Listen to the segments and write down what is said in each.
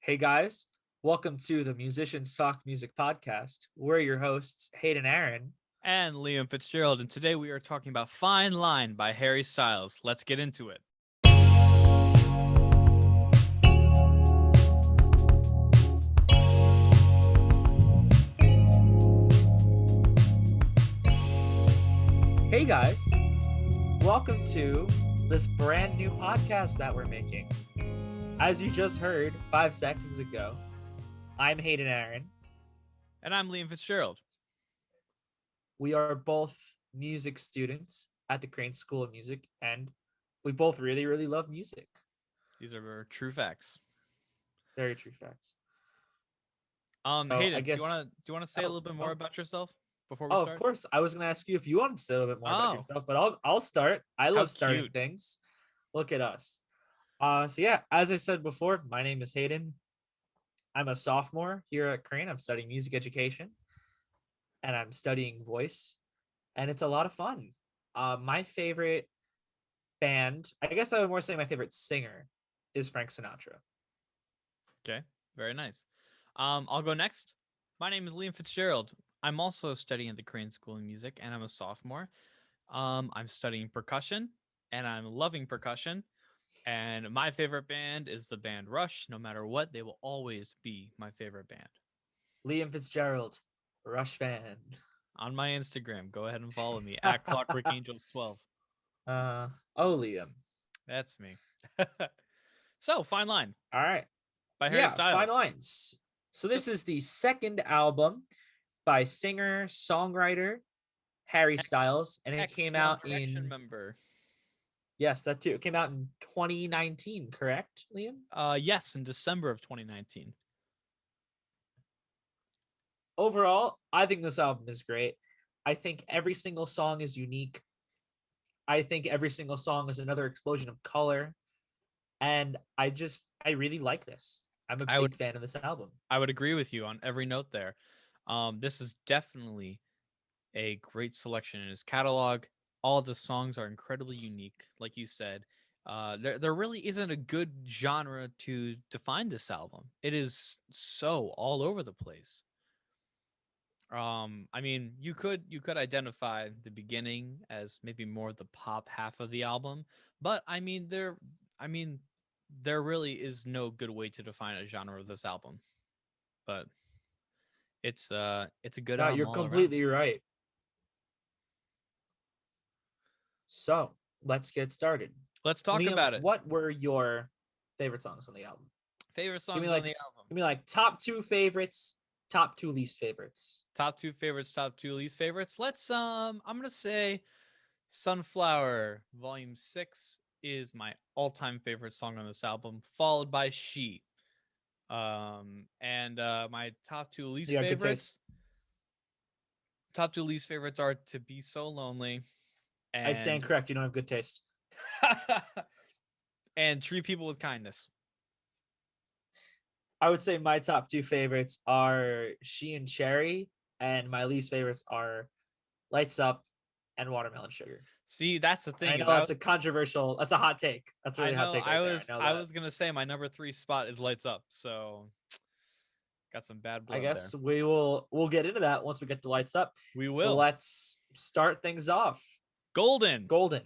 Hey guys, welcome to the Musicians Talk Music Podcast. We're your hosts, Hayden and Aaron. And Liam Fitzgerald, and today we are talking about Fine Line by Harry Styles. Let's get into it. Hey guys, welcome to this brand new podcast that we're making. As you just heard 5 seconds ago, I'm Hayden Aaron. And I'm Liam Fitzgerald. We are both music students at the Crane School of Music, and we both really, really love music. These are true facts. Very true facts. So Hayden, I guess do you wanna say a little bit more about yourself before we of start? course. I was going to ask you if you wanted to say a little bit more about Oh, yourself, but I'll start. I how love starting cute. things. Look at us. So yeah, as I said before, my name is Hayden. I'm a sophomore here at Crane. I'm studying music education, and I'm studying voice, and it's a lot of fun. My favorite band, I guess I would more say my favorite singer, is Frank Sinatra. Okay, very nice. I'll go next. My name is Liam Fitzgerald. I'm also studying at the Crane School of Music, and I'm a sophomore. I'm studying percussion, and I'm loving percussion. And my favorite band is the band Rush. No matter what, they will always be my favorite band. Liam Fitzgerald, Rush fan. On my Instagram, go ahead and follow me at Clockwork Angels 12. uh, oh, Liam. That's me. So, Fine Line All right. by Harry Yeah, Fine Styles. Lines. So this Just is the second album by singer-songwriter Harry Styles, and it X came One out Direction in member. yes, that too. It came out in 2019, correct, Liam? Yes, in December of 2019. Overall, I think this album is great. I think every single song is unique. I think every single song is another explosion of color, and I really like this. I'm a I would big fan of this album. I would agree with you on every note there. This is definitely a great selection in his catalog. All of the songs are incredibly unique, like you said. There really isn't a good genre to define this album. It is so all over the place. I mean, you could identify the beginning as maybe more the pop half of the album, but I mean there really is no good way to define a genre of this album. But it's a good No, album you're all around. completely right. So let's get started. Let's talk Liam, about it. what were your favorite songs on the album? Favorite Give me songs on like the album. give me like top two favorites, top two least favorites. Top two favorites, top two least favorites. Let's I'm gonna say Sunflower Volume 6 is my all-time favorite song on this album, followed by She. And my You got good taste. top two least favorites are To Be So Lonely I stand and correct. You don't have good taste. and Treat People with Kindness. I would say my top two favorites are She and Cherry, and my least favorites are Lights Up and Watermelon Sugar. See, that's the And I thing is know that's a controversial, that's a hot take. That's a I really hot know take right there. I know I that. was gonna say my number 3 spot is Lights Up, so got some bad I blood there. guess we'll get into that once we get to Lights Up. We But will. let's start things off. Golden. Golden.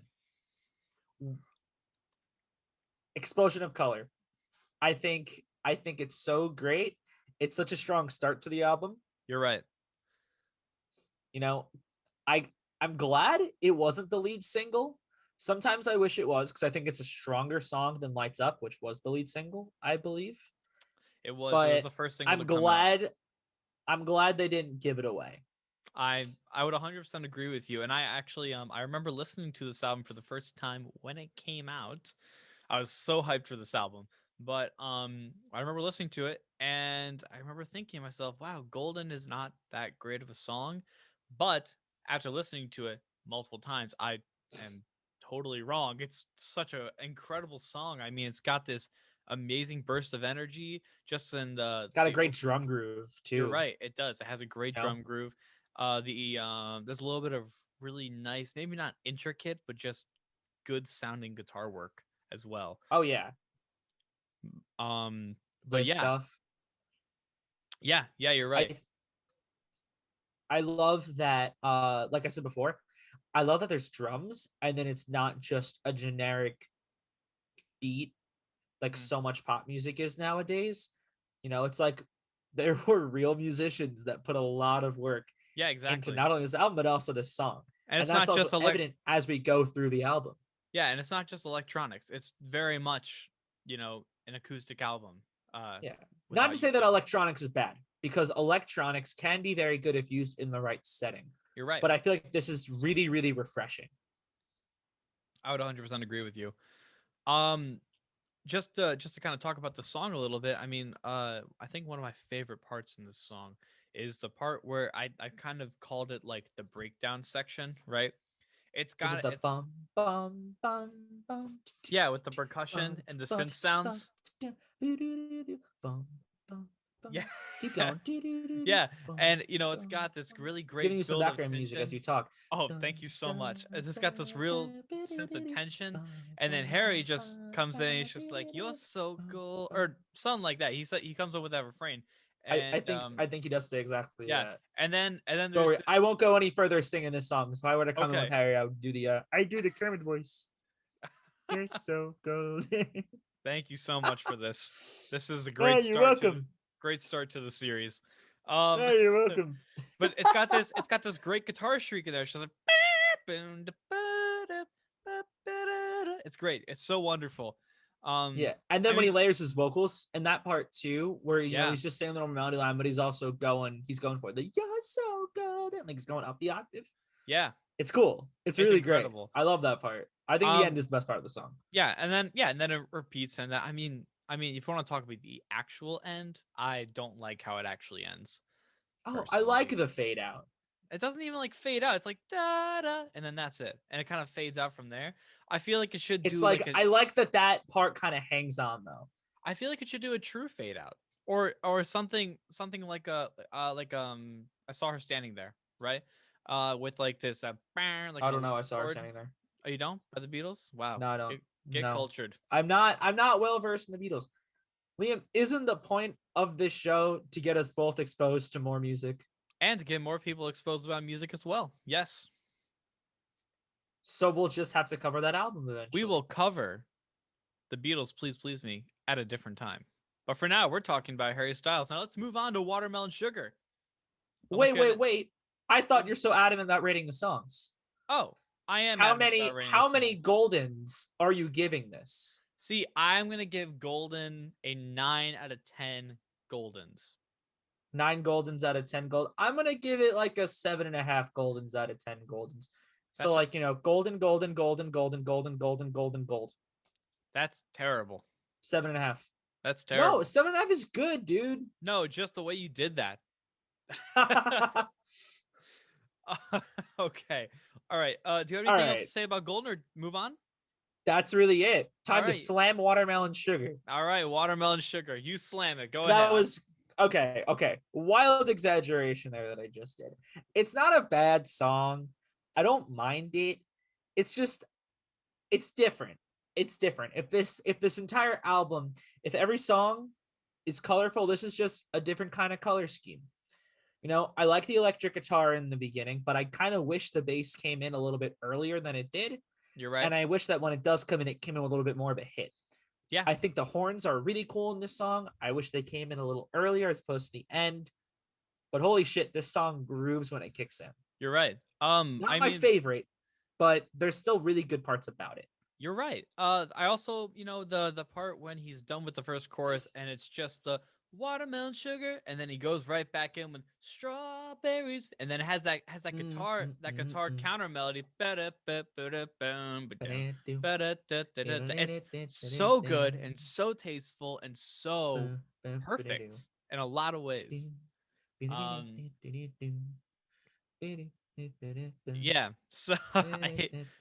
Explosion of color. I think it's so great. It's such a strong start to the album. You're right. You know, I I'm glad it wasn't the lead single. Sometimes I wish it was because I think it's a stronger song than Lights Up, which was the lead single, I believe. It was But the first single to I'm come out. glad I'm glad they didn't give it away. I would 100% agree with you, and I actually I remember listening to this album for the first time when it came out. I was so hyped for this album. But I remember listening to it and I remember thinking to myself, wow, Golden is not that great of a song. But after listening to it multiple times, I am totally wrong. It's such an incredible song. I mean, it's got this amazing burst of energy just in It's got a the great drum groove you're too. right, it does. It has a great You know? drum groove. There's a little bit of really nice, maybe not intricate, but just good sounding guitar work as well. Oh yeah. Um But the yeah, stuff. yeah, you're I right. I love that like I said before, I love that there's drums and then it's not just a generic beat like Mhm. so much pop music is nowadays. It's like there were real musicians that put a lot of work Yeah, into exactly. not only this album but also this song. And And it's that's not also just evident as we go through the album. yeah, and it's not just electronics. It's very much, an acoustic album. Uh, Yeah. Not to without say that using. electronics is bad, because electronics can be very good if used in the right setting. You're right. But I feel like this is really, really refreshing. I would 100% agree with you. Um, just to kind of talk about the song a little bit. I mean, I think one of my favorite parts in this song is the part where I kind of called it like the breakdown section, right? It's Is it got the it's bum bum bum bum yeah, with the percussion bum and the bum synth bum sounds. bum bum Yeah. bum? Keep going. Yeah, Bum and it's bum got this bum. really Giving great you some build of background music as tension. you talk. Oh, Dun, thank you so dun, much. It's got this dun, real dun, sense of tension, bum, and then bum, Harry bum, just bum, comes in and he's just like, "You're bum, so bum, cool," bum. or something like that. He comes up with that refrain, I and think I think he does say exactly yeah, that. and then Don't there's worry, I this. won't go any further singing this song. So if I were to come in with Okay, Harry, I would do I do the Kermit voice. You're so golden. thank you so much for this. This is a Oh, great you're start to welcome. great start to the series. Um, Oh, you're welcome. but it's got this great guitar shriek in there. She's like, it's great. It's so wonderful. Yeah, and then I when mean, he layers his vocals in that part too, where yeah, he's just saying a little melody line, but he's going for the "You're so golden," like he's going up the octave. yeah, It's cool. It's it's really great. incredible. I love that part. I think the Um, end is the best part of the song. and then it repeats, and that I mean, if you want to talk about the actual end, I don't like how it actually ends Oh, I like personally. the fade out. It doesn't even like fade out. It's like da da, and then that's it, and it kind of fades out from there. I feel like it should It's do like like a. I like that part kind of hangs on though. I feel like it should do a true fade out, or something like I saw her standing there, right? With like this like I a don't know. loop I saw her chord. standing there. Oh, you don't? By the Beatles? Wow. No, I don't. Get No, cultured. I'm not well versed in the Beatles. Liam, isn't the point of this show to get us both exposed to more music? And to get more people exposed about music as well. Yes. So we'll just have to cover that album We eventually. will cover the Beatles, Please Please Me, at a different time. But for now, we're talking about Harry Styles. Now let's move on to Watermelon Sugar. I want Wait, you wait, to. wait. I What thought do you're you, so adamant about rating the songs. oh, I am How adamant many about rating the how many songs. goldens are you giving this? See, I'm gonna give Golden a 9 out of 10 Goldens. 9 goldens out of 10 gold. I'm gonna give it like a 7.5 goldens out of 10 goldens. So That's a like golden, golden, golden, golden, golden, golden, golden, gold. that's terrible. 7.5. That's No, terrible. 7.5 is good, dude. No, just the way you did that. All Okay. All right. Do you have anything else to right, say about Golden, or move on? that's really it. All Time to right. slam watermelon sugar. All right. Watermelon Sugar. You slam it. Go ahead. That was okay. Okay, wild exaggeration there that I just did. It's not a bad song. I don't mind it. It's just it's different. It's different. If this entire album, if every song is colorful, this is just a different kind of color scheme. I like the electric guitar in the beginning, but I kind of wish the bass came in a little bit earlier than it did. You're right. And I wish that when it does come in, it came in with a little bit more of a hit. Yeah. I think the horns are really cool in this song. I wish they came in a little earlier as opposed to the end. But holy shit, this song grooves when it kicks in. You're right. Not I my mean, favorite, but there's still really good parts about it. you're right. I also, the part when he's done with the first chorus and it's just the watermelon sugar, and then he goes right back in with strawberries, and then it has that guitar counter melody. It's so good and so tasteful and so perfect in a lot of ways. Um, yeah. So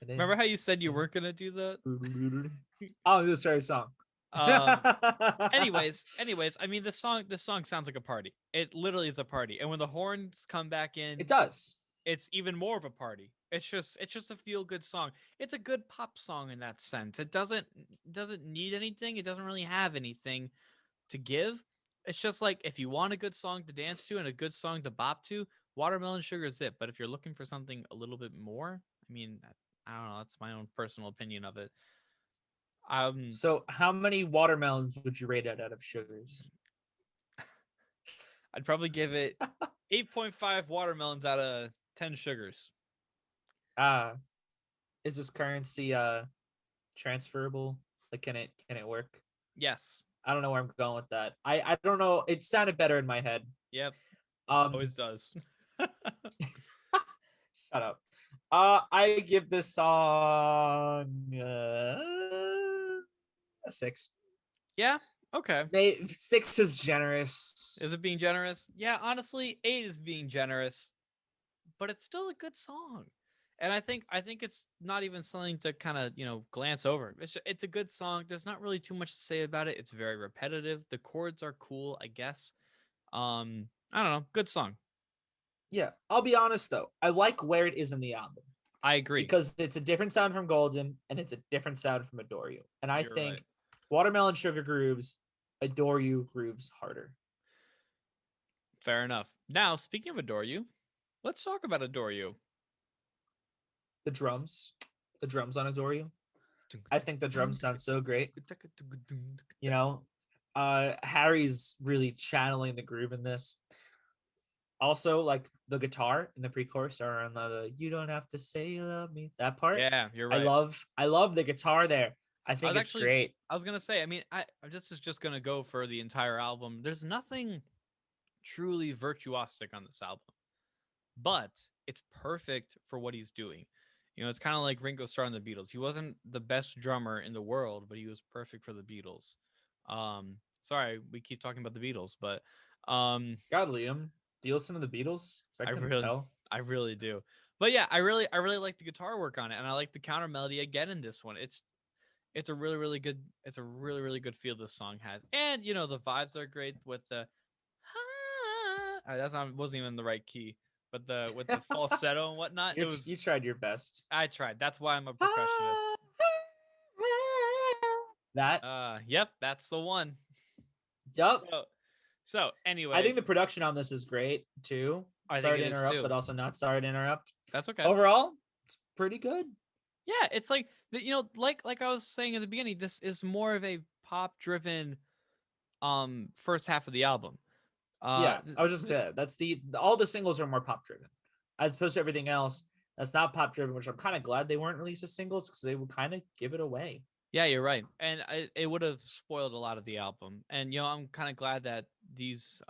remember how you said you weren't gonna do the Oh, this very song. um anyways, I mean, this song sounds like a party. It literally is a party. And when the horns come back It in, does. it's even more of a party. It's just a feel good song. It's a good pop song in that sense. It doesn't need anything. It doesn't really have anything to give. It's just like if you want a good song to dance to and a good song to bop to, Watermelon Sugar is it. But if you're looking for something a little bit more, I mean, I don't know. That's my own personal opinion of it. Um, So how many watermelons would you rate it out of sugars? I'd probably give it 8.5 watermelons out of 10 sugars. Uh is this currency transferable? Like can it work? Yes. I don't know where I'm going with that. I don't know. It sounded better in my head. Yep. Um Always does. shut up. I give this song a 6. Yeah. Okay. Maybe 6 is generous. Is it being generous? Yeah, honestly, 8 is being generous, but it's still a good song. And I think it's not even something to kind of, glance over. It's a good song. There's not really too much to say about it. It's very repetitive. The chords are cool, I guess. I don't know. Good song. Yeah, I'll be honest though. I like where it is in the album I agree. because it's a different sound from Golden and it's a different sound from Adore You. And I You're right. think Watermelon Sugar grooves, Adore You grooves harder. Fair enough. Now, speaking of Adore You, let's talk about Adore You. The drums on Adore You. I think the drums sound so great. You know, Harry's really channeling the groove in this. Also, like the guitar in the pre-chorus or on the "You don't have to say you love me" that part. Yeah, you're I right. love the guitar there. I I think was it's actually great. I was gonna say, I mean, this is just gonna go for the entire album. There's nothing truly virtuosic on this album, but it's perfect for what he's doing. It's kind of like Ringo Starr and the Beatles. He wasn't the best drummer in the world, but he was perfect for the Beatles. Sorry, we keep talking about the Beatles, but God, Liam, do you listen to the Beatles? I I couldn't really, tell. I really do. But yeah, I really like the guitar work on it, and I like the counter melody again in this one. It's a really, really good. It's a really, really good feel this song has, and the vibes are great with the. That's not wasn't even the right key, but the with the falsetto and whatnot. It You was. tried your best. I tried. That's why I'm a percussionist. That. Yep, that's the one. Yup. So I anyway, think the production on this is great too. I think Sorry it to is interrupt, too. but also not sorry to interrupt. That's okay. Overall, it's pretty good. Yeah, it's like like I was saying in the beginning, this is more of a pop driven first half of the album. Uh, Yeah, th- I was just th- that's all the singles are more pop driven, as opposed to everything else that's not pop driven. Which I'm kind of glad they weren't released as singles because they would kind of give it away. yeah, you're right, and it would have spoiled a lot of the album. And I'm kind of glad that this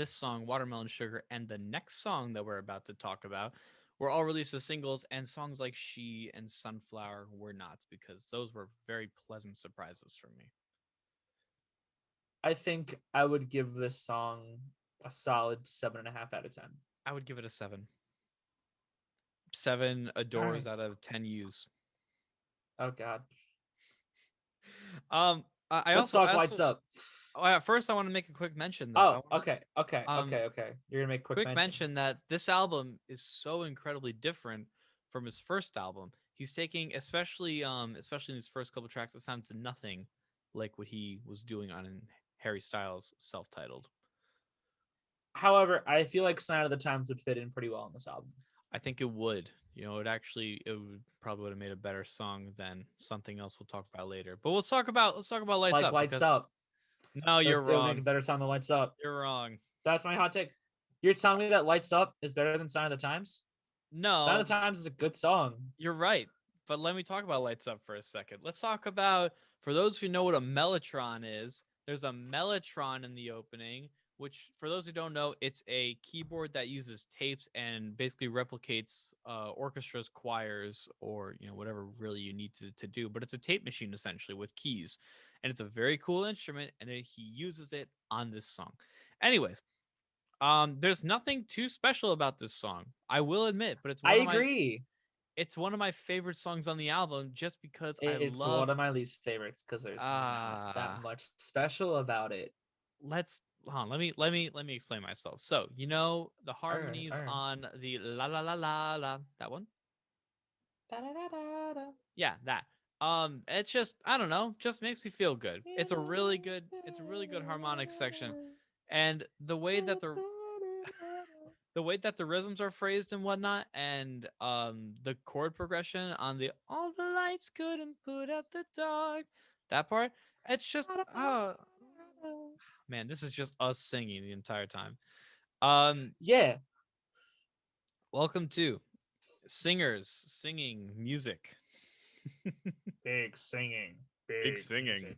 song, Watermelon Sugar, and the next song that we're about to talk about were all released as singles, and songs like She and Sunflower were not, because those were very pleasant surprises for me. I think I would give this song a solid 7.5 out of 10. I would give it a 7. 7 All adores right. out of 10 U's. Oh God. I Let's also, talk lights up. first I want to make a quick mention though. Oh, okay, okay, Um, okay, okay. You're gonna make a quick quick mention. mention that this album is so incredibly different from his first album. He's taking, especially in his first couple tracks, it sounds nothing like what he was doing on Harry Styles' self-titled. However, I feel like "Sign of the Times" would fit in pretty well on this album. I think it would. It would probably would have made a better song than something else we'll talk about later. But let's talk about Lights Like Up, "Lights because Up," no, you're it would make a wrong. better song than "Lights Up." You're wrong. That's my hot take. You're telling me that "Lights Up" is better than "Sign of the Times"? "Sign of No, the Times" is a good song. you're right. But let me talk about Lights Up for a second. Let's talk about, for those who know what a mellotron is, there's a mellotron in the opening, which, for those who don't know, it's a keyboard that uses tapes and basically replicates orchestras, choirs, or whatever really you need to do. But it's a tape machine essentially with keys, and it's a very cool instrument, and he uses it on this song. Anyways, there's nothing too special about this song, I will admit, but I agree. it's one of my favorite songs on the album just because I It's one love of my least favorites because there's not that uh much special about it. let's hold on, let me explain myself. So, the All right, harmonies all right. on the la la la la la, that one? Da-da-da-da-da. Yeah, that. It's just, I don't know, just makes me feel good. It's a really good harmonic section. And the way that the rhythms are phrased and whatnot, and the chord progression on the all the lights couldn't put out the dark, that part, it's just, man, this is just us singing the entire time. Um, Yeah, welcome to Singers Singing Music. big singing, Big big singing. music.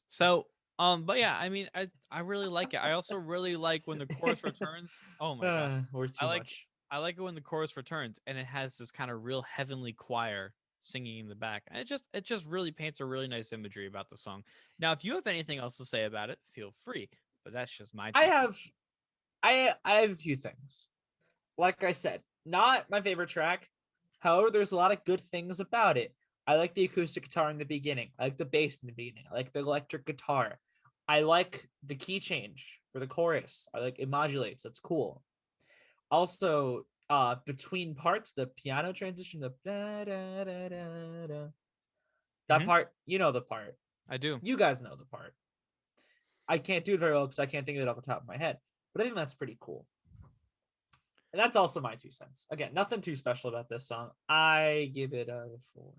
So, but yeah, I mean, I really like it. I also really like when the chorus returns. Oh my gosh, Or I too like much. I like it when the chorus returns and it has this kind of real heavenly choir singing in the back. And it just really paints a really nice imagery about the song. Now, if you have anything else to say about it, feel free. But that's just my I 2 cents. have, I have a few things. Like I said, not my favorite track. However, there's a lot of good things about it. I like the acoustic guitar in the beginning. I like the bass in the beginning. I like the electric guitar. I like the key change for the chorus. I like it modulates. That's cool. Also, between parts, the piano transition, the da, da, da, da, da, that Hmm. part, you know the part. I do. You guys know the part. I can't do it very well because I can't think of it off the top of my head. But I think that's pretty cool. And that's also my 2 cents. Again, nothing too special about this song. I give it a 4.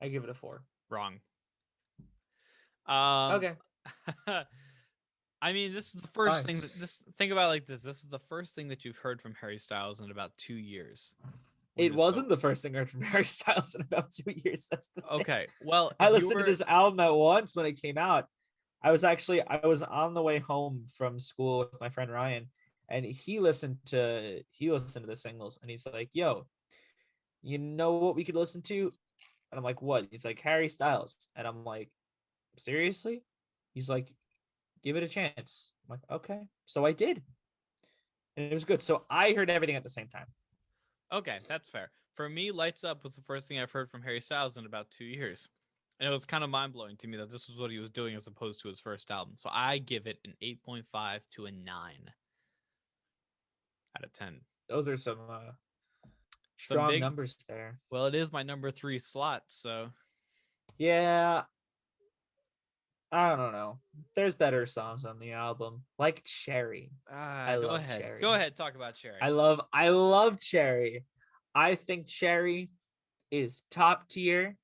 I give it a 4. Wrong. Um, Okay, I mean, this is the first fine. thing that this. Think about it like this. This is the first thing that you've heard from Harry Styles in about 2 years. When It this wasn't the first thing I heard from Harry Styles in about 2 years. That's the thing. Okay, well, I if you listened to were this album at once when it came out. I was on the way home from school with my friend Ryan, and he listened to the singles, and he's like, "Yo, you know what we could listen to?" And I'm like, "What?" He's like, "Harry Styles," and I'm like, "Seriously?" He's like, "Give it a chance." I'm like, "Okay." So I did, and it was good. So I heard everything at the same time. okay, that's fair. For me, Lights Up was the first thing I've heard from Harry Styles in about 2 years. And it was kind of mind blowing to me that this was what he was doing as opposed to his first album. So I give it an 8.5 to a 9 out of 10. Those are some Some strong big, numbers there. well, it is my number 3 slot. So Yeah, I don't know. There's better songs on the album, like Cherry. I go love ahead. Go Cherry. ahead, talk about Cherry. I love Cherry. I think Cherry is top tier.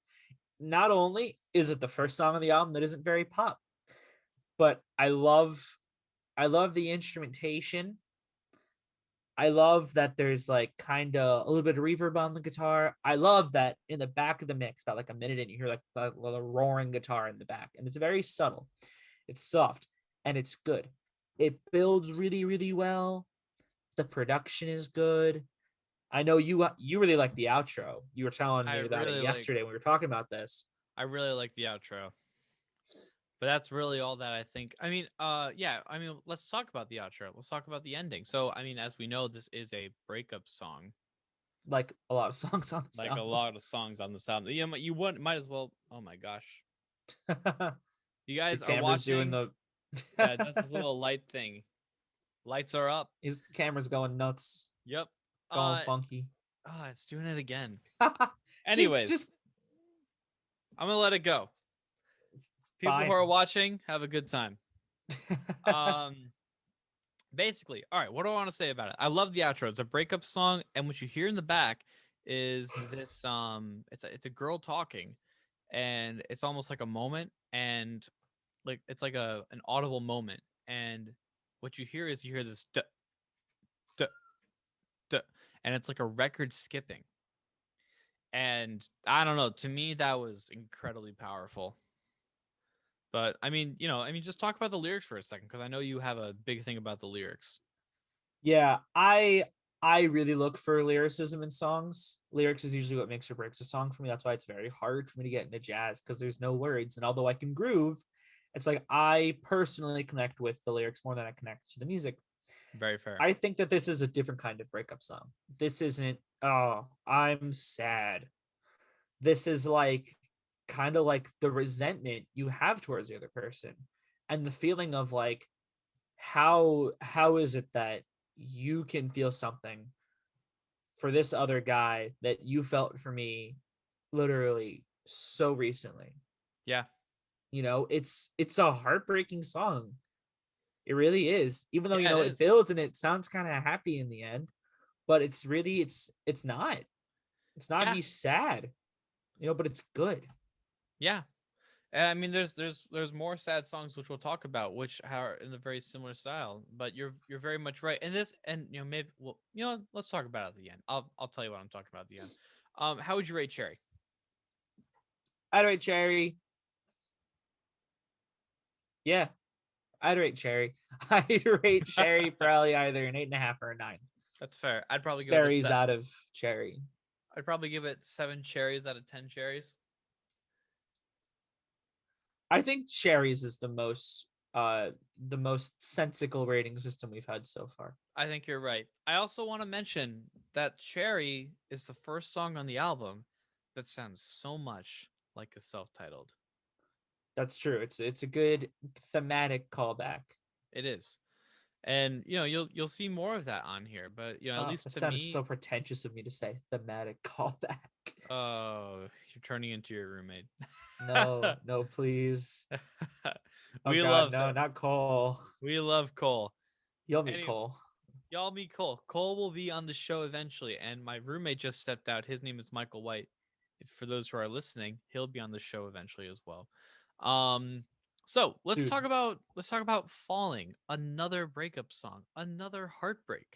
Not only is it the first song on the album that isn't very pop, but I love the instrumentation. I love that there's like kind of a little bit of reverb on the guitar. I love that in the back of the mix, about like a minute in, you hear like the roaring guitar in the back, and it's very subtle. It's soft and it's good. It builds really, really well. The production is good. I know you really like the outro. You were telling I me about it really like yesterday when we were talking about this. I really like the outro. But that's really all that I think. I mean, yeah, I mean, let's talk about the outro. Let's talk about the ending. So, I mean, as we know, this is a breakup song, Like a lot of songs on this like a album. lot of songs on this album. You might as well. Oh my gosh, you The guys are camera's doing watching. the Yeah, that's this little light thing. Lights are up. his camera's going nuts, Yep. going funky. It's doing it again. just Anyways, just I'm gonna let it go. People who fine. are watching, have a good time. Um, basically, all right, what do I want to say about it? I love the outro. It's a breakup song, and what you hear in the back is this it's a girl talking, and it's almost like a moment, and like it's like an audible moment, and what you hear is you hear this duh, duh, duh, and it's like a record skipping. And I don't know, to me that was incredibly powerful. But I mean, just talk about the lyrics for a second, because I know you have a big thing about the lyrics. Yeah, I really look for lyricism in songs. Lyrics is usually what makes or breaks a song for me. That's why it's very hard for me to get into jazz, because there's no words. And although I can groove, it's like I personally connect with the lyrics more than I connect to the music. Very fair. I think that this is a different kind of breakup song. This isn't, oh, I'm sad. This is like kind of like the resentment you have towards the other person, and the feeling of like, how is it that you can feel something for this other guy that you felt for me literally so recently. Yeah, You know, it's a heartbreaking song. It really is. Even though, you yeah, it know, it is. builds and it sounds kind of happy in the end, but it's really it's not. It's not. Yeah, He's sad, you know, but it's good. yeah. And I mean, there's more sad songs which we'll talk about, which are in a very similar style. But you're very much right. And this, and you know, maybe well, you know, let's talk about it at the end. I'll tell you what I'm talking about at the end. How would you rate Cherry? I'd rate Cherry. Yeah, I'd rate Cherry. I'd rate Cherry probably either an 8.5 or a 9. That's fair. I'd probably give it a Cherries set. out of Cherry. I'd probably give it 7 cherries out of 10 cherries. I think Cherries is the most sensical rating system we've had so far. I think you're right. I also want to mention that Cherry is the first song on the album that sounds so much like a self-titled. That's true. It's a good thematic callback. It is. And you know, you'll see more of that on here, but you know, at Oh, least that to sounded me, so pretentious of me to say. Thematic callback. you're turning into your roommate. No, no, please. Oh we God, love no, him. not Cole. We love Cole. You'll meet Any Cole. y'all meet Cole. Cole will be on the show eventually, and my roommate just stepped out. His name is Michael White. For those who are listening, he'll be on the show eventually as well. Um, so Soon. let's talk about Falling, another breakup song, another heartbreak.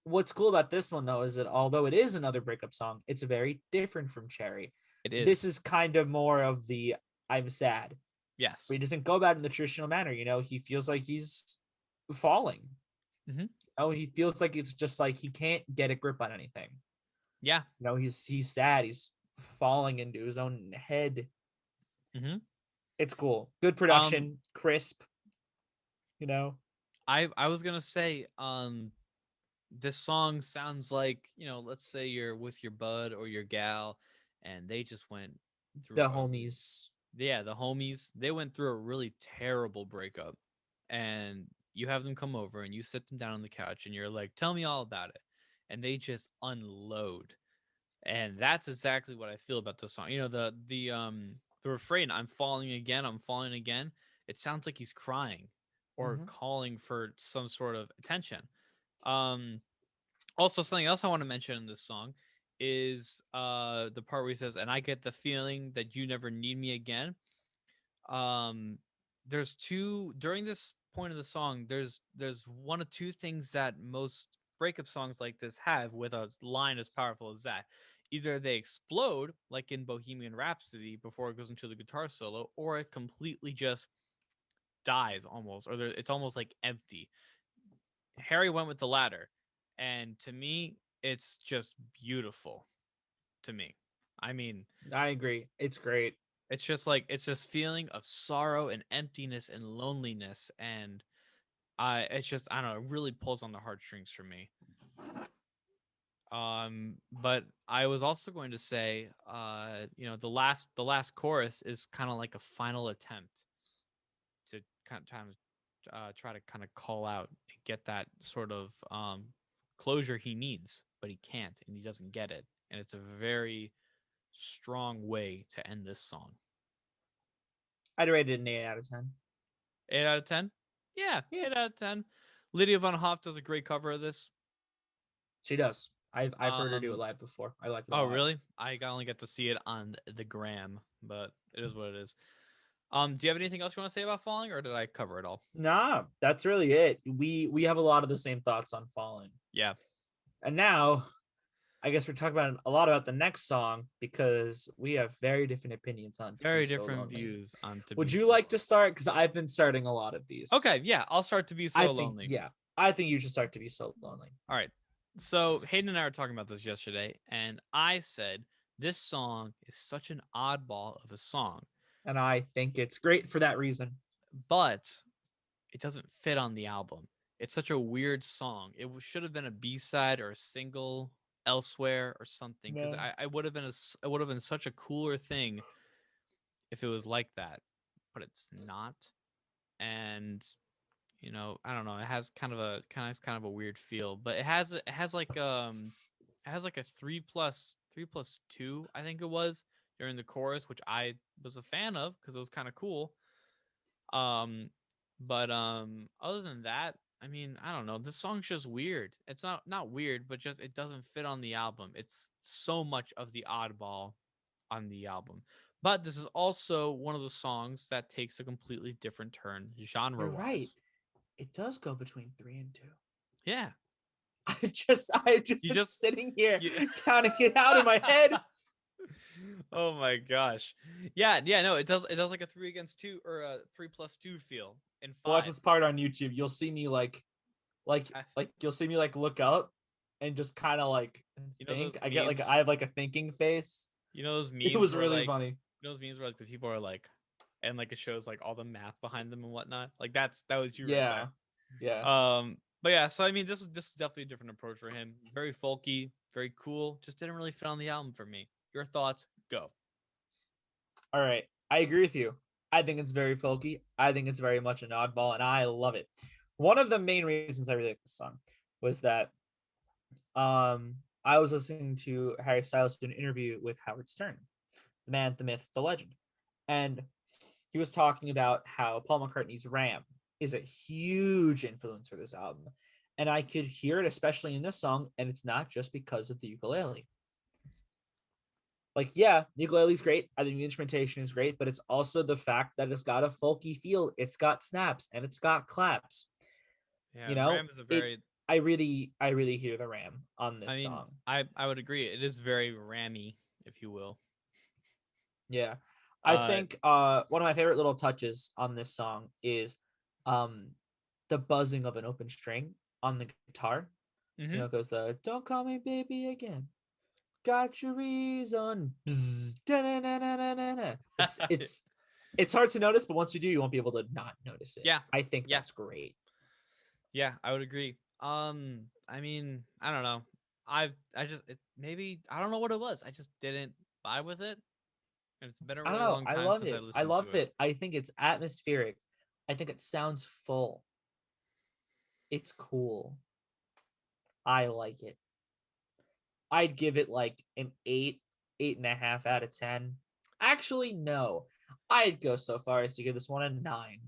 What's cool about this one though is that although it is another breakup song, it's very different from Cherry. It This is. is kind of more of the I'm sad. But Yes. he doesn't go about it in the traditional manner. You know, he feels like he's falling. Mm-hmm. Oh, he feels like it's just like he can't get a grip on anything. Yeah. You know, he's sad. He's falling into his own head. Mm-hmm. It's cool. Good Um, production, crisp. You know, I was gonna say, this song sounds like, you know, let's say you're with your bud or your gal, and they just went through the a homies. yeah, the homies, they went through a really terrible breakup, and you have them come over and you sit them down on the couch and you're like, tell me all about it, and they just unload. And that's exactly what I feel about this song. You know, the refrain, I'm falling again, I'm falling again, it sounds like he's crying or Mm-hmm. calling for some sort of attention. um Also, something else I want to mention in this song is the part where he says, and I get the feeling that you never need me again. um there's two during this point of the song, there's one of two things that most breakup songs like this have with a line as powerful as that. Either they explode like in Bohemian Rhapsody before it goes into the guitar solo, or it completely just dies almost, or it's almost like empty. Harry went with the latter, and to me it's just beautiful. To me, I mean, I agree. It's great. it's just like it's this feeling of sorrow and emptiness and loneliness, and it's just, I don't know, it really pulls on the heartstrings for me. But I was also going to say, you know, the last chorus is kind of like a final attempt to try to kind of call out and get that sort of closure he needs, but he can't, and he doesn't get it, and it's a very strong way to end this song. I'd rate it an 8 out of 10. 8 out of 10. Yeah, Yeah, 8 out of 10. Lydia Von Hoff does a great cover of this. she does. I've heard her do it Um, live before. I like it a oh lot. really? I only get to see it on the gram, but it is what it is. Do you have anything else you want to say about Falling, or did I cover it all? Nah, that's really it. We have a lot of the same thoughts on falling. Yeah, And now I guess we're talking about a lot about the next song because we have very different opinions on To Be very So different Lonely. views on To Would Be you So like to Lonely. start? Because I've been starting a lot of these. Okay, yeah, I'll start To Be So Lonely. I think you should start To Be So Lonely. All right. So Hayden and I were talking about this yesterday, and I said this song is such an oddball of a song, And I think it's great for that reason. but it doesn't fit on the album. It's such a weird song. It should have been a B-side or a single elsewhere or something, because No. I would have been it would have been such a cooler thing if it was like that, but it's not. And you know, I don't know, it has kind of a weird feel, but it has like a 3 plus 2, I think it was, during the chorus, which I was a fan of because it was kind of cool. But other than that, I mean, I don't know. This song's just weird. It's not weird, but just it doesn't fit on the album. It's so much of the oddball on the album. But this is also one of the songs that takes a completely different turn You're right. genre-wise. It does go between 3 and 2. Yeah. I've just You been just sitting here you, counting it out in my head. Oh my gosh. Yeah, no, it does like a 3 against 2 or a 3+2 feel in Watch 5. this part on YouTube. You'll see me like I- you'll see me like look up and just kind of like You know think. those I get like memes? I have like a thinking face. You know those It memes was where really like funny. those memes where like the people are like and like it shows like all the math behind them and whatnot. Like that was you right Yeah. there. Yeah. But yeah, so I mean this is definitely a different approach for him. Very folky, very cool. Just didn't really fit on the album for me. Your thoughts? Go. All right. I agree with you. I think it's very folky. I think it's very much an oddball, and I love it. One of the main reasons I really like this song was that I was listening to Harry Styles do an interview with Howard Stern, the man, the myth, the legend. And he was talking about how Paul McCartney's Ram is a huge influence for this album. And I could hear it, especially in this song, and it's not just because of the ukulele. Like, yeah, the ukulele's great. I think the instrumentation is great, but it's also the fact that it's got a folky feel. It's got snaps and it's got claps. Yeah, You know, Ram is a it. very I really hear the Ram on I this mean, song. I would agree. It is very rammy, if you will. Yeah. I Uh think one of my favorite little touches on this song is um the buzzing of an open string on the guitar. mhm. It goes the "Don't call me baby again. Got your reason." Bzz, da-na-na-na-na-na. It's hard to notice, but once you do, you won't be able to not notice it. Yeah. I think Yeah. that's great. Yeah, I would agree. I mean, I don't know. I just maybe I don't know what it was. I just didn't vibe with it. And it's been a I don't really know. long I time love since I it. I listened to love it. it. I think it's atmospheric. I think it sounds full. It's cool. I like it. I'd give it like an 8.5 out of 10. Actually, no. I'd go so far as to give this one a 9.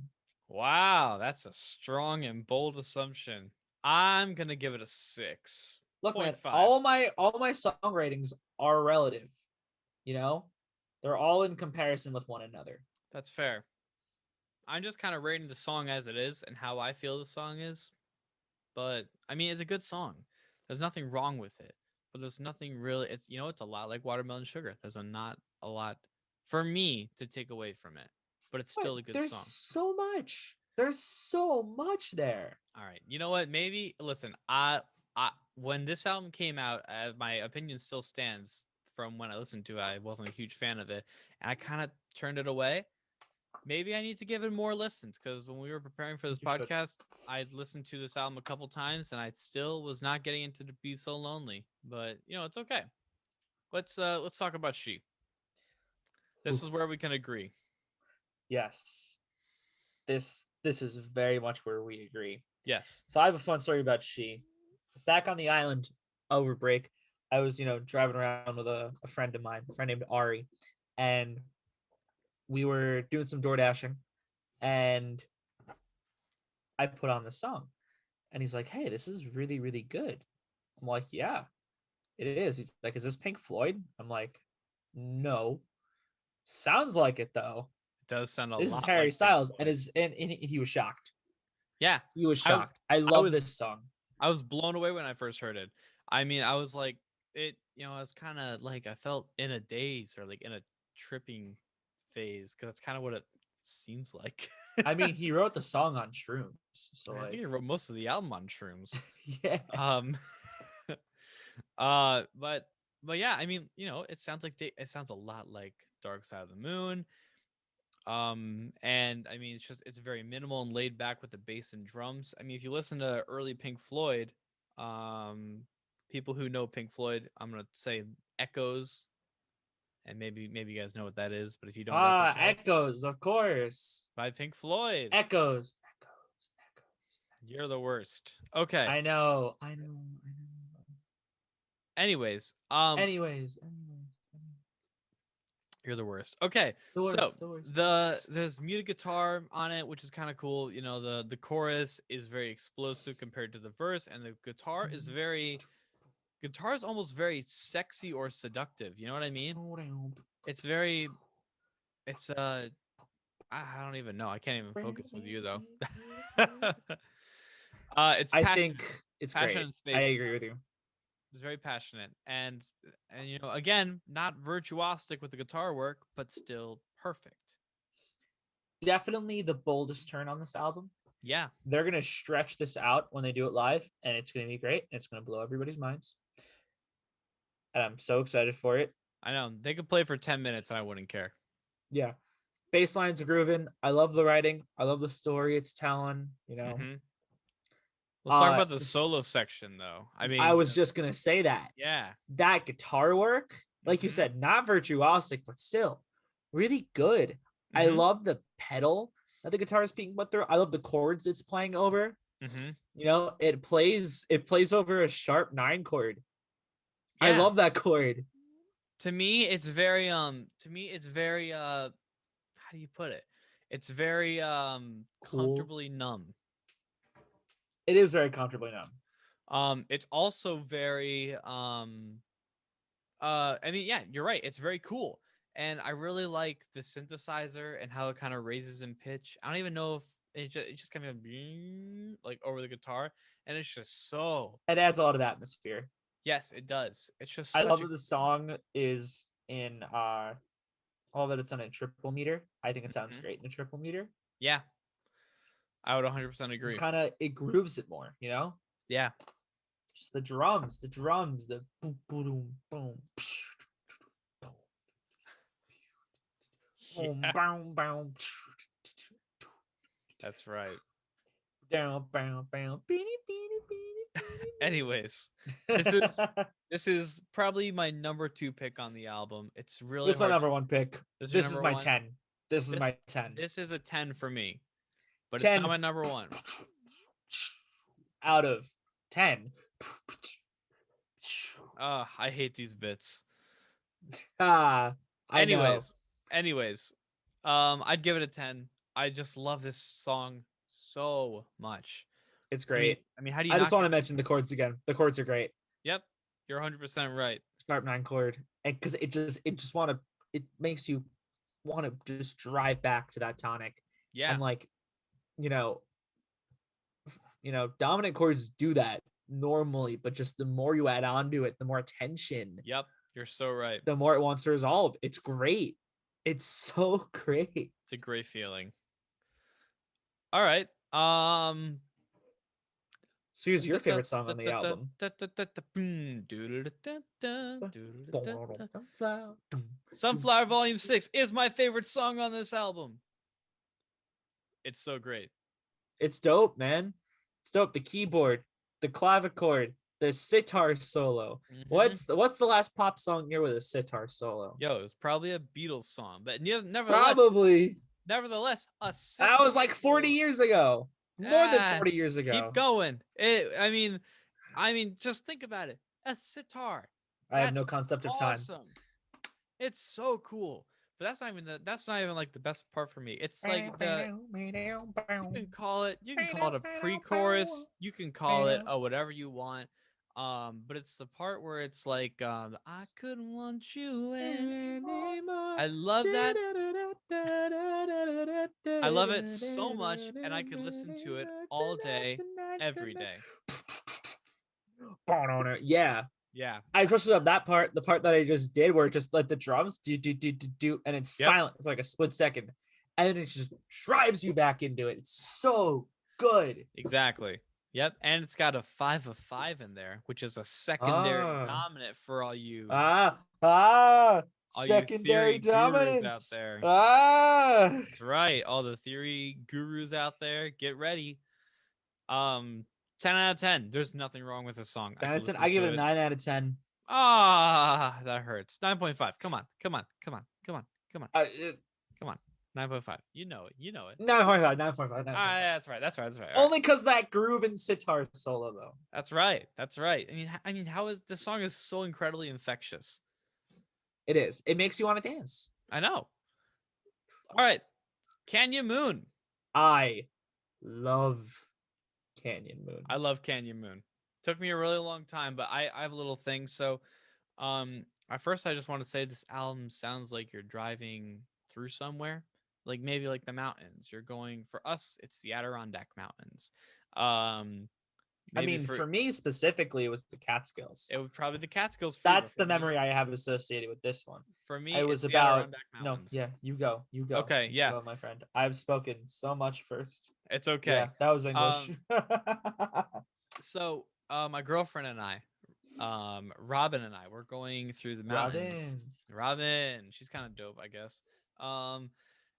Wow, that's a strong and bold assumption. I'm gonna give it a 6. Look, man, 0.5. all my song ratings are relative. You know, they're all in comparison with one another. That's fair. I'm just kind of rating the song as it is and how I feel the song is. But I mean, it's a good song. There's nothing wrong with it. But there's nothing really. It's a lot like Watermelon Sugar. There's not a lot for me to take away from it. But it's But still a good there's song. so much. There's so much there. All right. You know what? Maybe listen. I when this album came out, my opinion still stands from when I listened to it. I wasn't a huge fan of it, and I kind of turned it away. Maybe I need to give it more listens because when we were preparing for this You should. podcast, I listened to this album a couple times and I still was not getting into to Be So Lonely. But it's okay. Let's talk about She. This Ooh, is where we can agree. yes. This is very much where we agree. Yes. So I have a fun story about She. Back on the island over break, I was, driving around with a friend of mine, a friend named Ari, and we were doing some door dashing, and I put on the song, and he's like, "Hey, this is really, really good." I'm like, "Yeah, it is." He's like, "Is this Pink Floyd?" I'm like, "No." Sounds like it though. It does sound a This is lot Harry like Pink Styles, and Floyd. he was shocked. Yeah. He was I shocked. I I love was this song. I was blown away when I first heard it. I mean, I was like I was kind of like I felt in a daze or like in a tripping phase because that's kind of what it seems like. I mean, he wrote the song on shrooms, so I think like, he wrote most of the album on shrooms. yeah. Um, uh, but but yeah, I mean, it sounds like it sounds a lot like Dark Side of the Moon. And I mean, it's very minimal and laid back with the bass and drums. I mean, if you listen to early Pink Floyd, um, people who know Pink Floyd, I'm gonna say Echoes, and maybe you guys know what that is, but if you don't, that's okay. Echoes, of course. By Pink Floyd. Echoes. You're the worst. Okay. I know. Anyways, Anyways. You're the worst. Okay, The so worst, the worst. there's muted guitar on it, which is kind of cool. You know, the chorus is very explosive compared to the verse, and the guitar is almost very sexy or seductive. You know what I mean? It's very it's I don't even know. I can't even focus with you though. It's I think it's passionate great. and I spacey. agree with you. It's very passionate and you know, again, not virtuosic with the guitar work, but still perfect. Definitely the boldest turn on this album. Yeah. They're gonna stretch this out when they do it live, and it's gonna be great. It's gonna blow everybody's minds, and I'm so excited for it. I know. They could play for 10 minutes and I wouldn't care. Yeah, bass lines are grooving. I love the writing. I love the story it's telling. Mm-hmm. Let's talk about the This, solo section though. I I mean, was just gonna say that yeah. that guitar work, like you Mm-hmm. said, not virtuosic, but still really good. I Mm-hmm. love the pedal that the guitar is being put through. I love the chords it's playing over. Mm-hmm. It plays over a sharp 9 chord. I Yeah. love that chord. To me, it's very how do you put it? It's very Cool. comfortably numb. It is very comfortably numb. It's also very I mean, yeah, you're right. It's very cool. And I really like the synthesizer and how it kind of raises in pitch. I don't even know if it just kind of like over the guitar. And it's just so, It adds a lot of atmosphere. yes, it does. It's just I such love a, that the song is in all that it's on a triple meter. I think it sounds Mhm. great in a triple meter. Yeah, I would 100% Just agree. kind of it grooves it more. Yeah. Just the drums, the boom, boom, boom, boom, Yeah, boom, boom, that's right. down, boom, boom, Anyways, this is this is probably my number 2 pick on the album. It's really This is my hard. number one pick. This is your This is number my 1. 10. This is This my 10. this is a 10 for me, but it's not 10 my number 1. out of 10. I hate these bits. Ah, I know. Anyways, anyways, I'd give it a 10. I just love this song so much. It's I mean, great. I mean, how do you I just not want to get? mention the chords again. The chords are great. Yep, you're 100% right. Sharp 9 chord. And because it makes you want to just drive back to that tonic. Yeah, And like, you know, dominant chords do that normally, but just the more you add on to it, the more tension, yep, you're so right. the more it wants to resolve. It's great. It's so great. It's a great feeling. All right. So here's your favorite song on the album. Sunflower Volume 6 is my favorite song on this album. It's so great. It's dope, man. It's dope. The keyboard, the clavichord, the sitar solo. Mm-hmm. What's the last pop song here with a sitar solo? Yo, it was probably a Beatles song, but Probably. nevertheless, a That sitar was like 40 solo. years ago. More than Ah, 40 years keep ago. going. I mean, just think about it. A sitar. I have That's no concept of time. awesome. It's so cool. But that's not even like the best part for me. It's like you can call it a pre-chorus, you can call it whatever you want. But it's the part where it's like I couldn't want you anymore. I love that. I love it so much, and I could listen to it all day, every day. Yeah. Yeah. I especially love that part, the part that I just did where it just let the drums do, and it's Yep. silent for like a split second. And then it just drives you back into it. It's so good. Exactly. Yep. And it's got a 5 of 5 in there, which is a secondary dominant for all you secondary theory gurus out dominance. there. Ah. That's right. All the theory gurus out there, get ready. 10 out of 10. There's nothing wrong with the song. I could listen I give to it a it. 9 out of 10. Ah, that hurts. 9.5. Come on. Come on. Come on. Come on. Come on. Come on. 9.5. You know it. You know it. 9.5, 9.5, 9.5. That's right. That's right. That's right. Only because that groove and sitar solo, though. That's right. That's right. I mean, how is this song is so incredibly infectious. It is. It makes you want to dance. I know. All right, Canyon Moon. I love Canyon Moon. I love Canyon Moon. Took me a really long time, but I have a little thing. So, at first, I just want to say this album sounds like you're driving through somewhere, like maybe like the mountains. You're going for us, it's the Adirondack Mountains. Um, I maybe mean, for for me specifically, it was the Catskills. it would probably the Catskills for you, but That's the memory I have associated with this one. for me, It was it's the about Adirondack no, Mountains. yeah, you go, Okay, you yeah, go, my friend. I've spoken so much first. it's Yeah, okay. that was English. Um, so my girlfriend and I, Robin and I, we're going through the mountains. Robin. Robin, she's kind of dope, I guess. Um,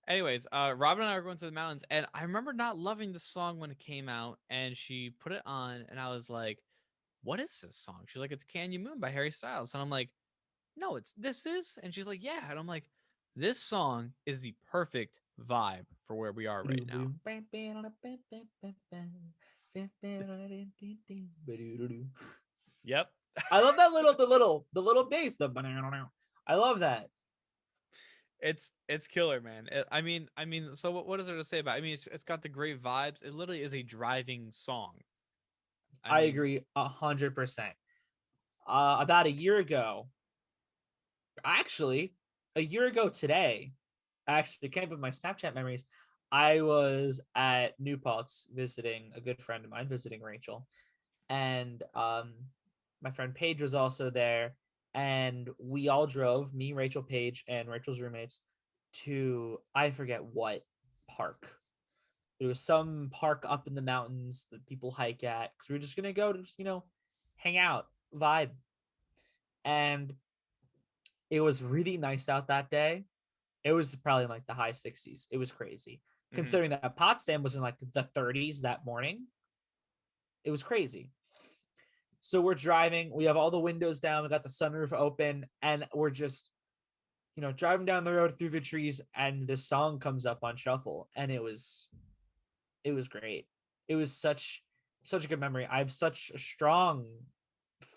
anyways, Robin and I were going through the mountains, and I remember not loving the song when it came out, and she put it on, and I was like, "What is this song?" She's like, "It's Canyon Moon by Harry Styles," and I'm like, "No, it's this is," and she's like, "Yeah," and I'm like, "This song is the perfect vibe for where we are right now." Yep. I love that little bass. I love that. It's killer, man. I mean, so what is there to say about it? I mean, it's got the great vibes. It literally is a driving song. I I mean, agree 100%. About a year ago, actually, a year ago today, actually, kind of with my Snapchat memories, I was at New Paltz visiting a good friend of mine, visiting Rachel, and my friend Paige was also there, and we all drove, me, Rachel, Paige, and Rachel's roommates, to I forget what park. It was some park up in the mountains that people hike at because we were just gonna go to just hang out, vibe, and it was really nice out that day. It was probably in like the high 60s. It was crazy. mhm. Considering that Potsdam was in like the 30s that morning, it was crazy. So we're driving, we have all the windows down, we got the sunroof open, and we're just, driving down the road through the trees, and the song comes up on shuffle, and it was great. It was such a good memory. I have such a strong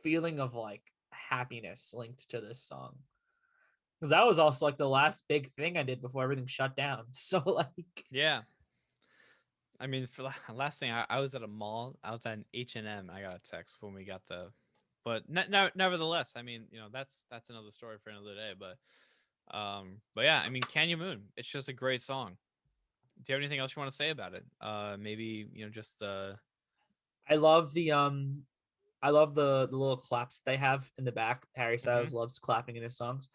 feeling of like happiness linked to this song. Because that was also like the last big thing I did before everything shut down. So like Yeah. I mean, for last thing, I was at a mall. I was at an H&M. I got a text when we got the, but nevertheless, I mean, that's another story for another day. But yeah, I mean, Canyon Moon. It's just a great song. Do you have anything else you want to say about it? Maybe just the. I love the little claps they have in the back. Harry Mhm. Styles loves clapping in his songs.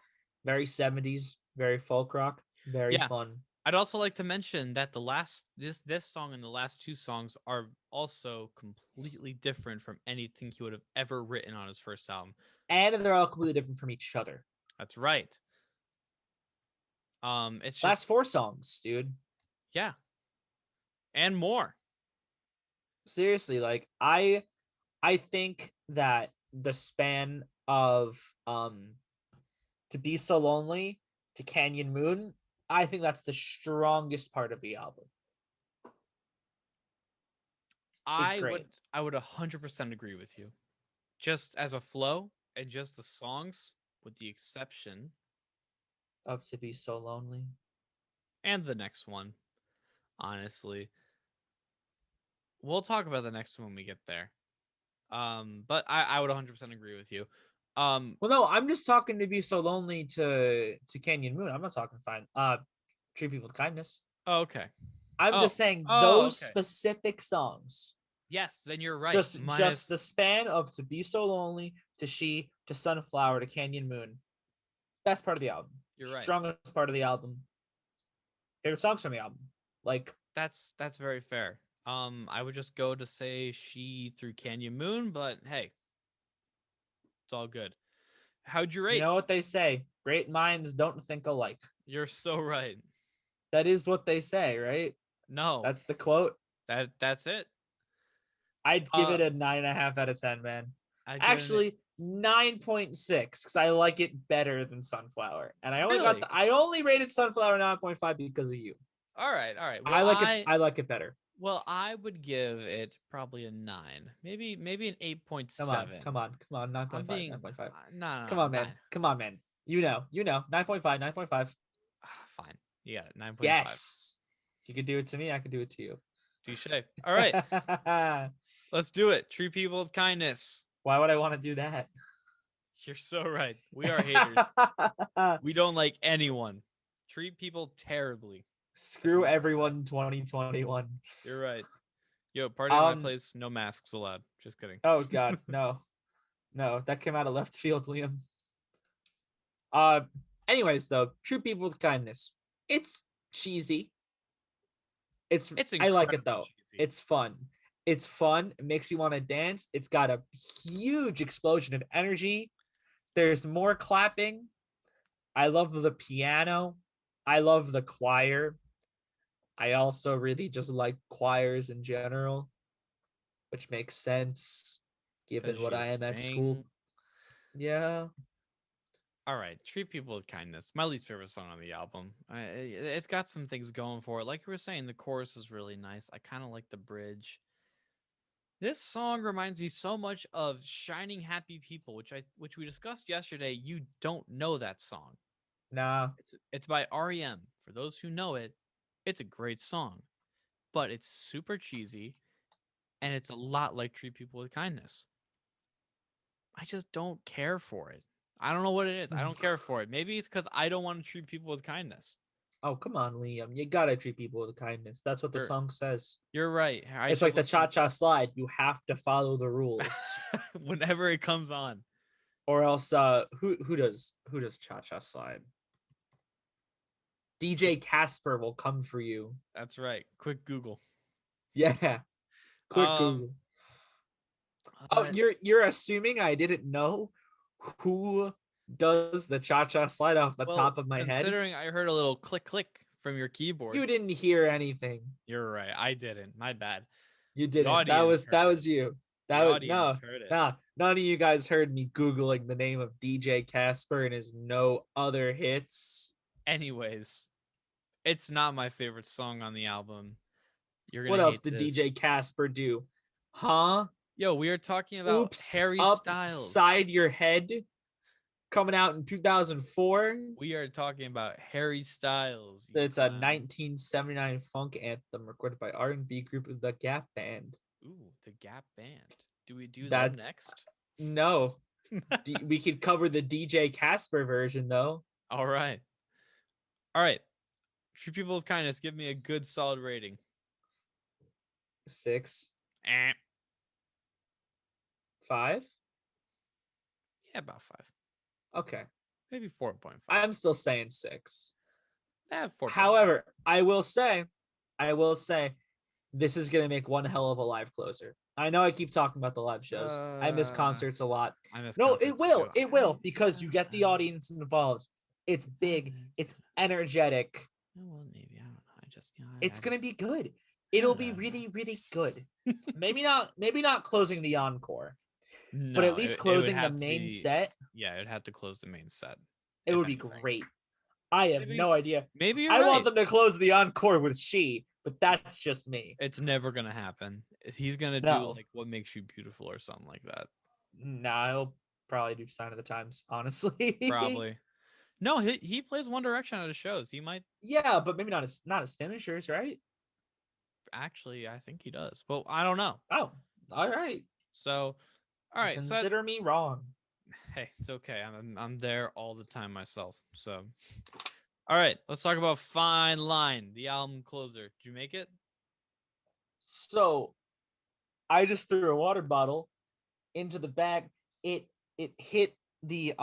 Very 70s, very folk rock, very Yeah, fun. I'd also like to mention that the last this song and the last two songs are also completely different from anything he would have ever written on his first album. And they're all completely different from each other. That's right. It's just Last four songs, dude. yeah, and more. Seriously, like I think that the span of To Be So Lonely to Canyon Moon, I think that's the strongest part of the album. It's I would great. I would 100% agree with you. Just as a flow and just the songs, with the exception Of To Be So Lonely. and the next one. Honestly, we'll talk about the next one when we get there. But I would 100% agree with you. Well, no, I'm just talking To Be So Lonely to Canyon Moon. I'm not talking fine. Treat People with Kindness. Oh, okay. I'm Oh, just saying oh, those okay. specific songs. Yes, then you're right. Just the span of To Be So Lonely to She to Sunflower to Canyon Moon. Best part of the album. You're right. Strongest part of the album. Favorite songs from the album. Like That's very fair. I would just go to say She through Canyon Moon, but hey, it's all good. How'd you you rate? know what they say, great minds don't think alike. You're so right. That is what they say, right? No, That's the quote. that's it. I'd give Uh, it a 9.5 out of 10, man. I'd give it Actually, 9.6 because I like it better than Sunflower, and really. I only rated Sunflower 9.5 because of you. All right, all right. I like it. I like it better. I would give it probably a 9, maybe an 8.7. Come on, I'm 9.5, being 9.5. no, no, Come no, on, man. 9. Come on, man. 9.5, 9.5. fine. Yeah, 9.5. Yes. If you could do it to me, I could do it to you. Touche. All right, let's do it. Treat people with kindness. Why would I want to do that? You're so right. We are haters. We don't like anyone. Treat people terribly. Screw everyone in 2021. You're right. Yo, party at my place, no masks allowed. Just kidding. Oh God, no. No, that came out of left field, Liam. Anyways, though, treat people with kindness. It's cheesy. It's I like it though. Cheesy. It's fun. It's fun. It makes you want to dance. It's got a huge explosion of energy. There's more clapping. I love the piano. I love the choir. I also really just like choirs in general, which makes sense given what I am at school. Yeah. All right, treat people with kindness. My least favorite song on the album. It's got some things going for it. Like you were saying, the chorus is really nice. I kind of like the bridge. This song reminds me so much of Shining Happy People, which we discussed yesterday. You don't know that song. Nah. It's by REM. For those who know it, it's a great song. But it's super cheesy, and it's a lot like Treat People with Kindness. I just don't care for it. I don't know what it is. I don't care for it. Maybe it's because I don't want to treat people with kindness. Oh, come on, Liam. You gotta treat people with kindness. That's what the song says. You're right. It's like the cha-cha slide. You have to follow the rules. Whenever it comes on. Or else who does cha-cha slide? DJ Casper will come for you. That's right. Quick Google. Yeah. Quick Google. Oh, you're assuming I didn't know who does the cha-cha slide off the top of my head? Considering I heard a little click click from your keyboard. You didn't hear anything. You're right. I didn't. My bad. You didn't. That was you. That was heard it. Nah, none of you guys heard me Googling the name of DJ Casper and his no other hits. Anyways, it's not my favorite song on the album. What else did DJ Casper do? Huh? Yo, we are talking about Oops, Harry Styles. Upside Your Head, coming out in 2004. We are talking about Harry Styles. It's a 1979 funk anthem recorded by R&B group The Gap Band. Ooh, The Gap Band. Do we do that next? No. We could cover the DJ Casper version, though. All right. Treat people with kindness. Give me a good, solid rating. 6. 5? Yeah, about 5. Okay. Maybe 4.5. I'm still saying 6. 4. However, I will say, this is going to make one hell of a live closer. I know I keep talking about the live shows. I miss concerts a lot. It will, because you get the audience involved. It's big. It's energetic. Well, maybe. I don't know. It's going to be good. It'll be really, really good. maybe not closing the encore. No, but at least closing the main set. Yeah, it'd have to close the main set. It would be great. I have no idea. Maybe I want them to close the encore with She, but that's just me. It's never gonna happen. He's gonna do like What Makes You Beautiful or something like that. Nah, he'll probably do Sign of the Times, honestly. Probably. No, he plays One Direction at his shows. He might. Yeah, but maybe not as finishers, right? Actually, I think he does. Well, I don't know. Oh, all right. So, all right. Consider me wrong. Hey, it's okay. I'm there all the time myself. So, all right. Let's talk about Fine Line, the album closer. Did you make it? So, I just threw a water bottle into the bag. It hit the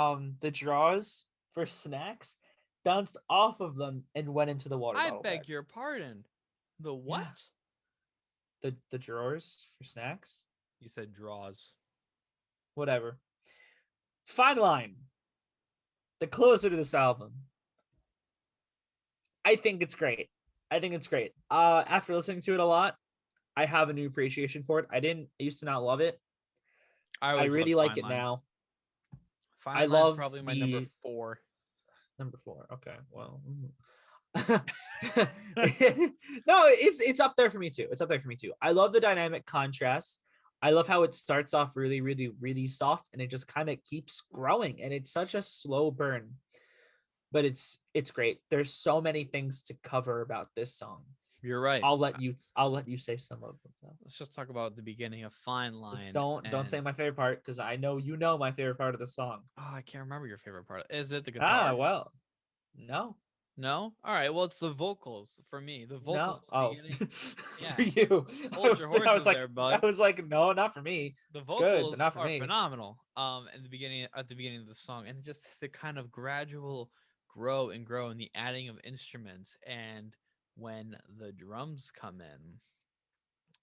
drawers for snacks, bounced off of them, and went into the water bottle. I beg your pardon. The what? Yeah. The drawers for snacks. You said draws. Whatever. Fine Line. The closer to this album. I think it's great. After listening to it a lot, I have a new appreciation for it. I used to not love it. I really like it now. Fine Line's probably my number 4. Number 4. Okay. Well. No, it's up there for me too. I love the dynamic contrast. I love how it starts off really, really, really soft and it just kind of keeps growing, and it's such a slow burn. but it's great. There's so many things to cover about this song. You're right. I'll let you say some of them though. Let's just talk about the beginning of Fine Just Line. don't say And my favorite part because I know you know my favorite part of the song. oh, I can't remember your favorite part. Is it the Ah, guitar? well, no, No? All right. Well, it's the vocals for me. The vocals no. at the Oh, beginning. for Yeah. you. Hold your I was horses like, there, bud. no, not for me. The It's good, but vocals not for are me. phenomenal. At the beginning of the song, and just the kind of gradual grow and grow, and the adding of instruments, and when the drums come in,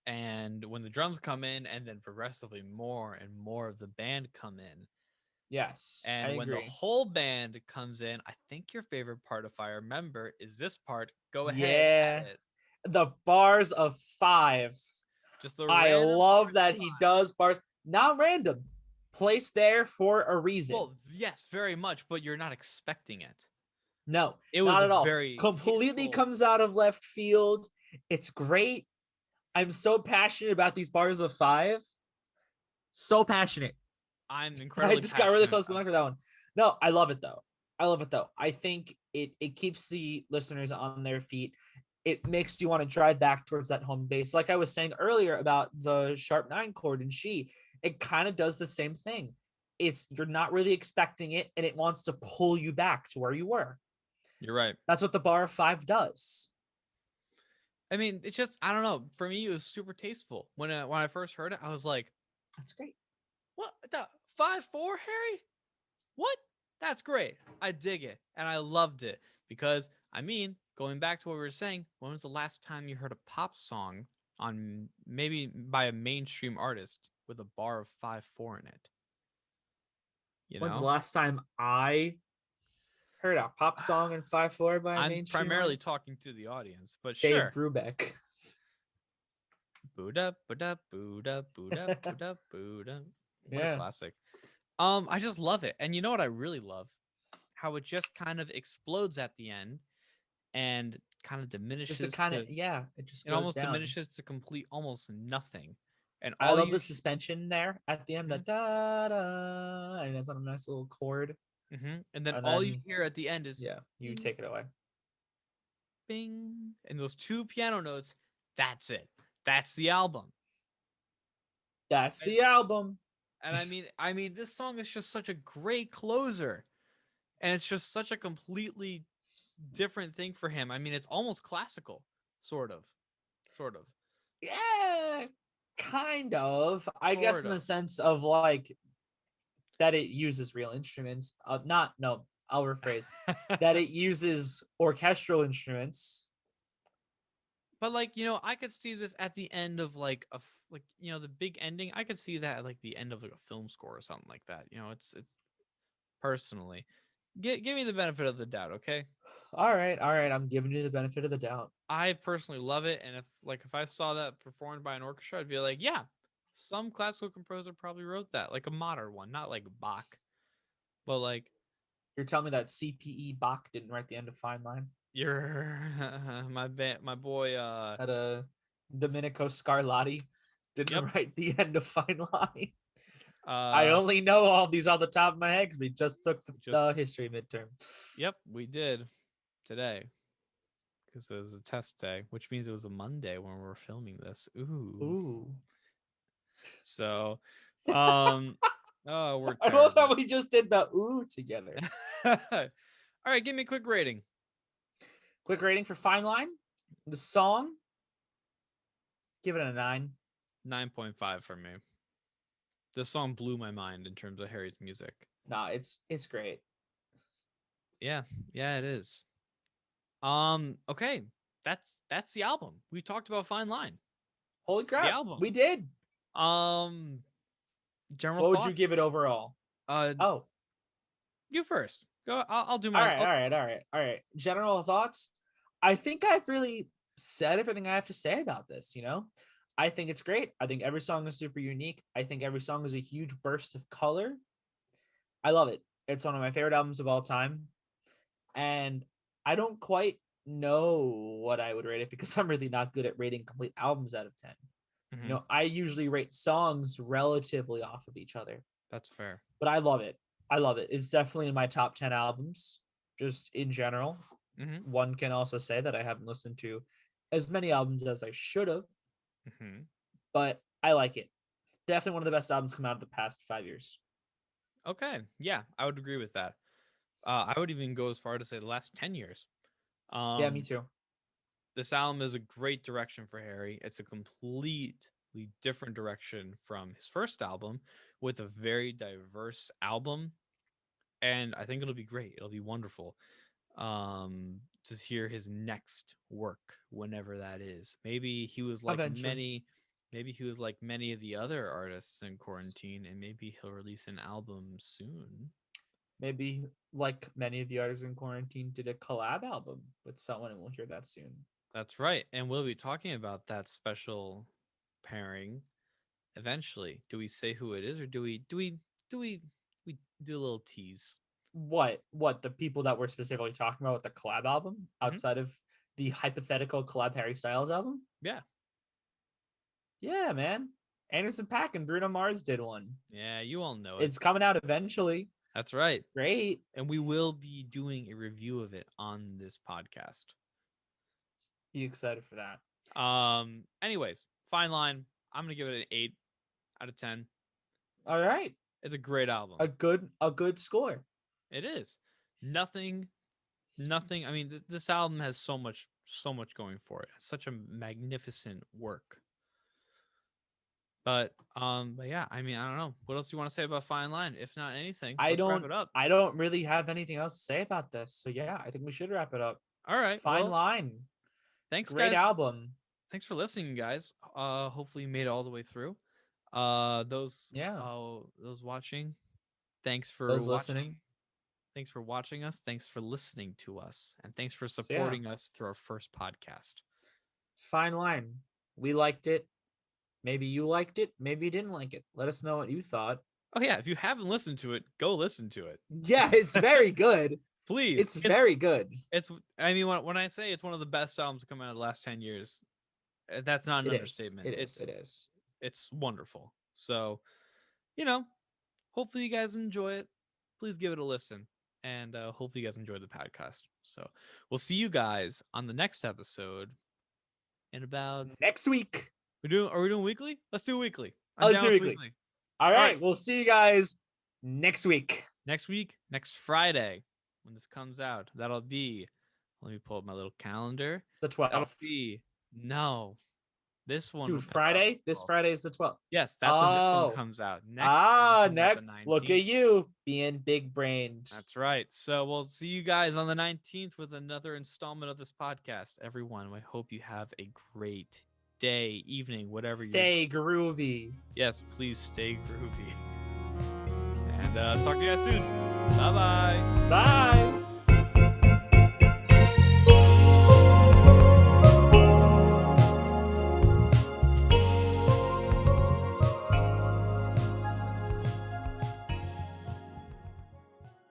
and then progressively more and more of the band come in, Yes, I and when the agree. whole band comes in, I think your favorite part, if I remember, is this part. Go ahead, Yeah, add it. the bars of 5. Just the I random love bars of that he five. does bars, not random, placed there for a reason. Well, yes, very much, but you're not expecting it. No, It was not at all. very Completely tasteful. comes out of left field. It's great. I'm so passionate about these bars of 5. So passionate. I'm I incredibly just got really passionate. close to the mic with that one. No, I love it though. I love it though. I think it keeps the listeners on their feet. It makes you want to drive back towards that home base. Like I was saying earlier about the sharp 9 chord in She, it kind of does the same thing. It's you're not really expecting it and it wants to pull you back to where you were. You're right. That's what the bar of 5 does. I mean, it's just I don't know. For me, it was super tasteful. When I first heard it, I was like, That's great. "What the 5/4, Harry? What? That's great. I dig it, and I loved it because I mean, going back to what we were saying, when was the last time you heard a pop song on maybe by a mainstream artist with a bar of 5/4 in it? You When's the know, last time I heard a pop song in 5/4 by a I'm mainstream primarily artist? talking to the audience, but Dave sure. Brubeck. Booda, booda, booda, booda, booda, booda. What a Yeah. classic. I just love it. And you know what I really love? How it just kind of explodes at the end and kind of Just it diminishes kind of to it just it goes almost down. diminishes to complete almost nothing. And I all love you the suspension there at the end, the Mhm, da da, and it's on a nice little chord. and then And all you then hear at the end is yeah, you bing, take it away. bing, and those two piano notes. That's it. That's the album. That's And, the album. and I mean, this song is just such a great closer, and it's just such a completely different thing for him. I mean, it's almost classical, sort of, sort of, Yeah, kind of. I guess sort in the of. sense of like that it uses real instruments. Not no, I'll rephrase that it uses orchestral instruments. But like I could see this at the end of like the big ending. I could see that at like the end of like a film score or something like that. It's personally. Give me the benefit of the doubt, okay? All right. I'm giving you the benefit of the doubt. I personally love it, and if I saw that performed by an orchestra, I'd be like, yeah, some classical composer probably wrote that, like a modern one, not like Bach, but like You're telling me that CPE Bach didn't write the end of Fine Line? your my boy. That Domenico Scarlatti Yep. didn't write the end of Fine Line. I Uh, only know all these off the top of my head because we just took just the history midterm. yep, we did today because it was a test day, which means it was a Monday when we were filming this. Ooh, Ooh. so um, oh, we're I love how terrible. we just did the ooh together. All right, give me a quick rating. Quick rating for Fine Line. The song, give it a 9. 9.5 for me. This song blew my mind in terms of Harry's music. Nah, it's great. Yeah, yeah, it is. Okay, that's the album. We talked about Fine Line, Holy the crap, album. we did. Um, general What would you give it thoughts. overall? Uh, Oh, you first. Go. I'll do all my. right, all right, all right, all right. General thoughts. I think I've really said everything I have to say about this. I think it's great. I think every song is super unique. I think every song is a huge burst of color. I love it. It's one of my favorite albums of all time. And I don't quite know what I would rate it because I'm really not good at rating complete albums out of 10. Mhm, I usually rate songs relatively off of each other, that's fair. but I love it. I love it. It's definitely in my top 10 albums. just in general. Mm-hmm. One can also say that I haven't listened to as many albums as I should have, Mm-hmm. but I like it. Definitely one of the best albums come out of the past 5 years. Okay. Yeah, I would agree with that. I would even go as far to say the last 10 years. Yeah, me too. This album is a great direction for Harry. It's a completely different direction from his first album with a very diverse album. And I think it'll be great. It'll be wonderful to hear his next work whenever that is. Eventually. Maybe he was like many of the other artists in quarantine, and maybe he'll release an album soon. Maybe like many of the artists in quarantine did a collab album with someone, and we'll hear that soon. That's right. And we'll be talking about that special pairing eventually. Do we say who it is, or we do a little tease? What the people that we're specifically talking about with the collab album Mhm. outside of the hypothetical collab Harry Styles album? Yeah. Yeah, man. Anderson .Paak and Bruno Mars did one. Yeah, you all know it. It's coming out eventually. That's right. It's great. And we will be doing a review of it on this podcast. Be excited for that. Anyways, Fine Line. I'm gonna give it an 8 out of 10. All right. It's a great album. A good score. It is. Nothing. I mean, this album has so much going for it. It's such a magnificent work. But yeah, I mean, I don't know. What else do you want to say about Fine Line? If not anything, let's wrap it up. I don't really have anything else to say about this. So yeah, I think we should wrap it up. All right. Fine Line. Thanks, Great guys. album. Thanks for listening, guys. Hopefully you made it all the way through. Those watching, thanks for listening. Thanks for watching us. Thanks for listening to us, and thanks for supporting us through our first podcast. Fine Line. We liked it. Maybe you liked it. Maybe you didn't like it. Let us know what you thought. Oh yeah, if you haven't listened to it, go listen to it. Yeah, it's very good. Please, it's very good. I mean, when I say it's one of the best albums to come out of the last 10 years, that's not an understatement. It is. It's wonderful. So, hopefully you guys enjoy it. Please give it a listen, and hopefully you guys enjoy the podcast. So we'll see you guys on the next episode in about next week. Are we doing weekly? Let's do weekly. Let's do weekly. All right. We'll see you guys next week. Next Friday, when this comes out. That'll be, let me pull up my little calendar. The 12th. That'll be, no. This one. Dude, Friday? This Friday is the 12th. Yes, that's when this one comes out. Next. Look at you being big brained. That's right. So we'll see you guys on the 19th with another installment of this podcast. Everyone, I hope you have a great day, evening, whatever. Stay groovy. Yes, please stay groovy. And talk to you guys soon. Bye-bye. Bye.